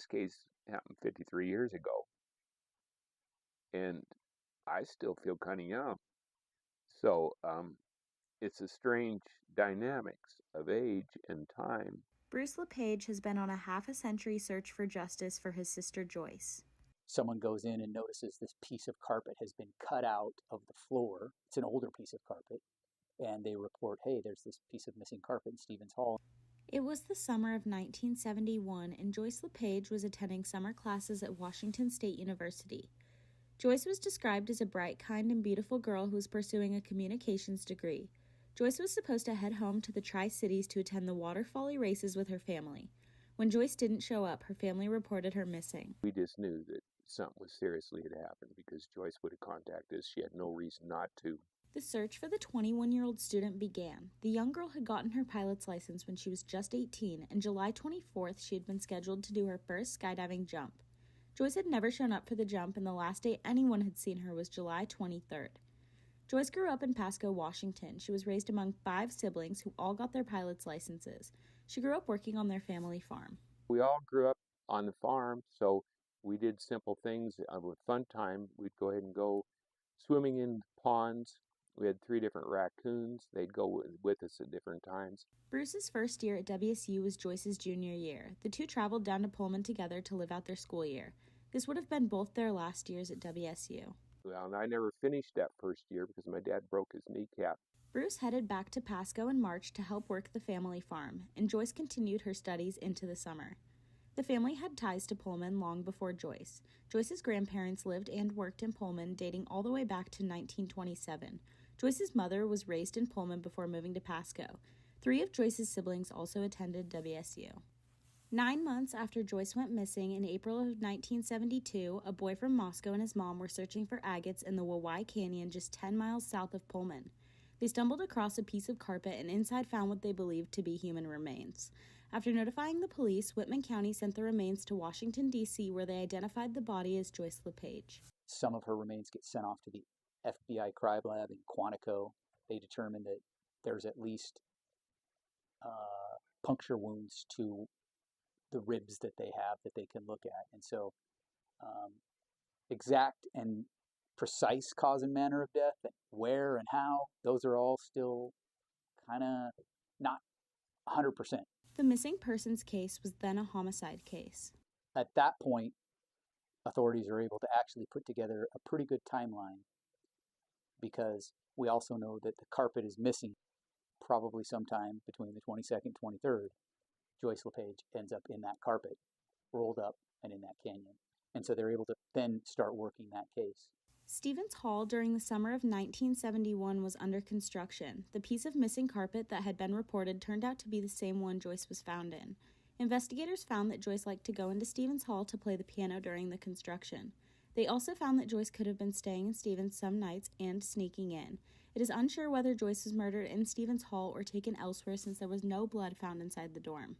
This case happened 53 years ago, and I still feel kind of young. So it's a strange dynamics of age and time. Bruce LePage has been on a half-a-century search for justice for his sister Joyce. Someone goes in and notices this piece of carpet has been cut out of the floor. It's an older piece of carpet. And they report, hey, there's this piece of missing carpet in Stevens Hall. It was the summer of 1971, and Joyce LePage was attending summer classes at Washington State University. Joyce was described as a bright, kind, and beautiful girl who was pursuing a communications degree. Joyce was supposed to head home to the Tri-Cities to attend the water folly races with her family. When Joyce didn't show up, her family reported her missing. We just knew that something was seriously had happened because Joyce would have contacted us. She had no reason not to. The search for the 21-year-old student began. The young girl had gotten her pilot's license when she was just 18, and July 24th she had been scheduled to do her first skydiving jump. Joyce had never shown up for the jump, and the last day anyone had seen her was July 23rd. Joyce grew up in Pasco, Washington. She was raised among 5 siblings who all got their pilot's licenses. She grew up working on their family farm. We all grew up on the farm, so we did simple things with fun time. We'd go ahead and go swimming in ponds. We had 3 different raccoons. They'd go with us at different times. Bruce's first year at WSU was Joyce's junior year. The two traveled down to Pullman together to live out their school year. This would have been both their last years at WSU. Well, and I never finished that first year because my dad broke his kneecap. Bruce headed back to Pasco in March to help work the family farm, and Joyce continued her studies into the summer. The family had ties to Pullman long before Joyce. Joyce's grandparents lived and worked in Pullman dating all the way back to 1927. Joyce's mother was raised in Pullman before moving to Pasco. 3 of Joyce's siblings also attended WSU. 9 months after Joyce went missing in April of 1972, a boy from Moscow and his mom were searching for agates in the Wawai Canyon just 10 miles south of Pullman. They stumbled across a piece of carpet and inside found what they believed to be human remains. After notifying the police, Whitman County sent the remains to Washington, D.C., where they identified the body as Joyce LePage. Some of her remains get sent off to the FBI crime lab in Quantico. They determined that there's at least puncture wounds to the ribs that they have that they can look at. And so exact and precise cause and manner of death, and where and how, those are all still kind of not 100%. The missing persons case was then a homicide case. At that point, authorities are able to actually put together a pretty good timeline, because we also know that the carpet is missing probably sometime between the 22nd and 23rd. Joyce LePage ends up in that carpet, rolled up and in that canyon. And so they're able to then start working that case. Stevens Hall during the summer of 1971 was under construction. The piece of missing carpet that had been reported turned out to be the same one Joyce was found in. Investigators found that Joyce liked to go into Stevens Hall to play the piano during the construction. They also found that Joyce could have been staying in Stevens some nights and sneaking in. It is unsure whether Joyce was murdered in Stevens Hall or taken elsewhere, since there was no blood found inside the dorm.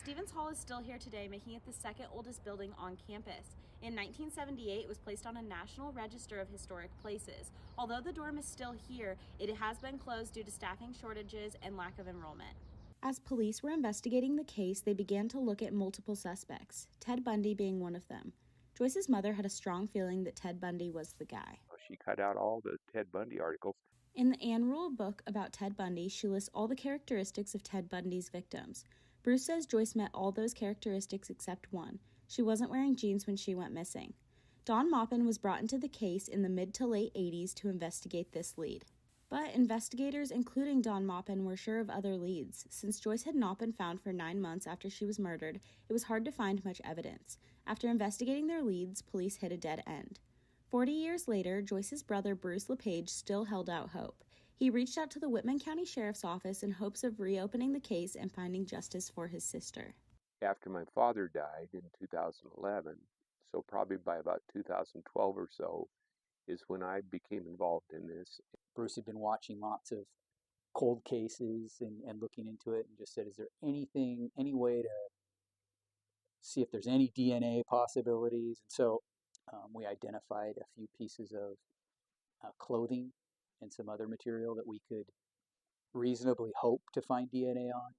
Stevens Hall is still here today, making it the second oldest building on campus. In 1978, it was placed on a National Register of Historic Places. Although the dorm is still here, it has been closed due to staffing shortages and lack of enrollment. As police were investigating the case, they began to look at multiple suspects, Ted Bundy being one of them. Joyce's mother had a strong feeling that Ted Bundy was the guy. She cut out all the Ted Bundy articles. In the Ann Rule book about Ted Bundy, she lists all the characteristics of Ted Bundy's victims. Bruce says Joyce met all those characteristics except one. She wasn't wearing jeans when she went missing. Don Maupin was brought into the case in the mid to late 80s to investigate this lead. But investigators, including Don Maupin, were sure of other leads. Since Joyce had not been found for 9 months after she was murdered, it was hard to find much evidence. After investigating their leads, police hit a dead end. 40 years later, Joyce's brother Bruce LePage still held out hope. He reached out to the Whitman County Sheriff's Office in hopes of reopening the case and finding justice for his sister. After my father died in 2011, so probably by about 2012 or so, is when I became involved in this. Bruce had been watching lots of cold cases and looking into it, and just said, is there anything, any way to see if there's any DNA possibilities? And so we identified a few pieces of clothing and some other material that we could reasonably hope to find DNA on.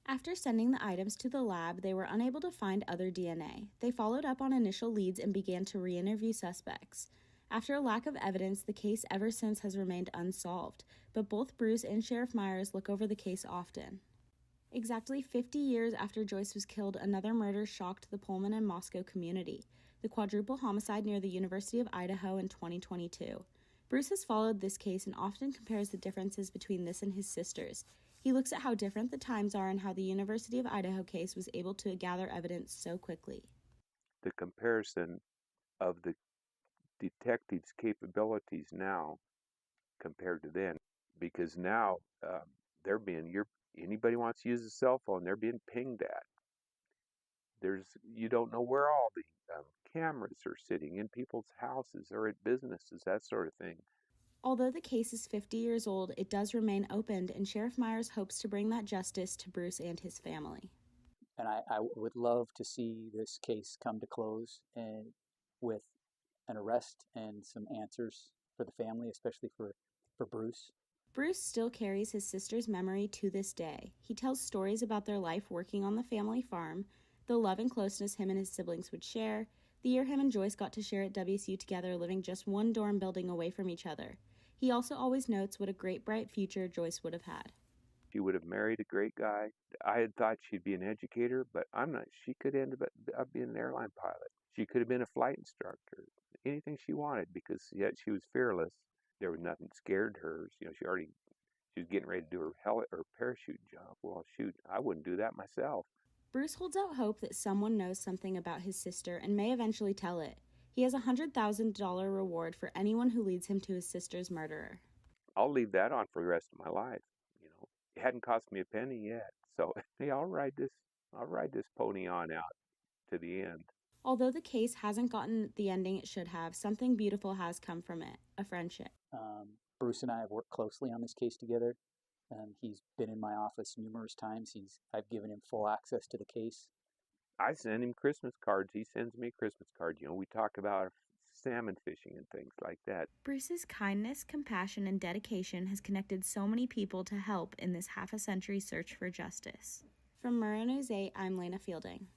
After sending the items to the lab, they were unable to find other DNA. They followed up on initial leads and began to re-interview suspects. After a lack of evidence, the case ever since has remained unsolved, but both Bruce and Sheriff Myers look over the case often. Exactly 50 years after Joyce was killed, another murder shocked the Pullman and Moscow community, the quadruple homicide near the University of Idaho in 2022. Bruce has followed this case and often compares the differences between this and his sisters. He looks at how different the times are and how the University of Idaho case was able to gather evidence so quickly. The comparison of the detectives' capabilities now compared to then, because now they're being anybody wants to use a cell phone, they're being pinged at. You don't know where all the cameras are sitting in people's houses or at businesses, that sort of thing. Although the case is 50 years old, it does remain opened, and Sheriff Myers hopes to bring that justice to Bruce and his family. And I would love to see this case come to close and with an arrest and some answers for the family, especially for Bruce. Bruce still carries his sister's memory to this day. He tells stories about their life working on the family farm, the love and closeness him and his siblings would share, the year him and Joyce got to share at WSU together, living just one dorm building away from each other. He also always notes what a great, bright future Joyce would have had. She would have married a great guy. I had thought she'd be an educator, but I'm not. She could end up being an airline pilot. She could have been a flight instructor. Anything she wanted, because yet she was fearless. There was nothing scared her. She was getting ready to do her parachute jump. Well, shoot, I wouldn't do that myself. Bruce holds out hope that someone knows something about his sister and may eventually tell it. He has a $100,000 reward for anyone who leads him to his sister's murderer. I'll leave that on for the rest of my life. It hadn't cost me a penny yet, so hey, I'll ride this pony on out to the end. Although the case hasn't gotten the ending it should have, something beautiful has come from it, a friendship. Bruce and I have worked closely on this case together. He's been in my office numerous times. I've given him full access to the case. I send him Christmas cards. He sends me a Christmas card. We talk about salmon fishing and things like that. Bruce's kindness, compassion, and dedication has connected so many people to help in this half-a-century search for justice. From Murrow News 8, I'm Lana Fielding.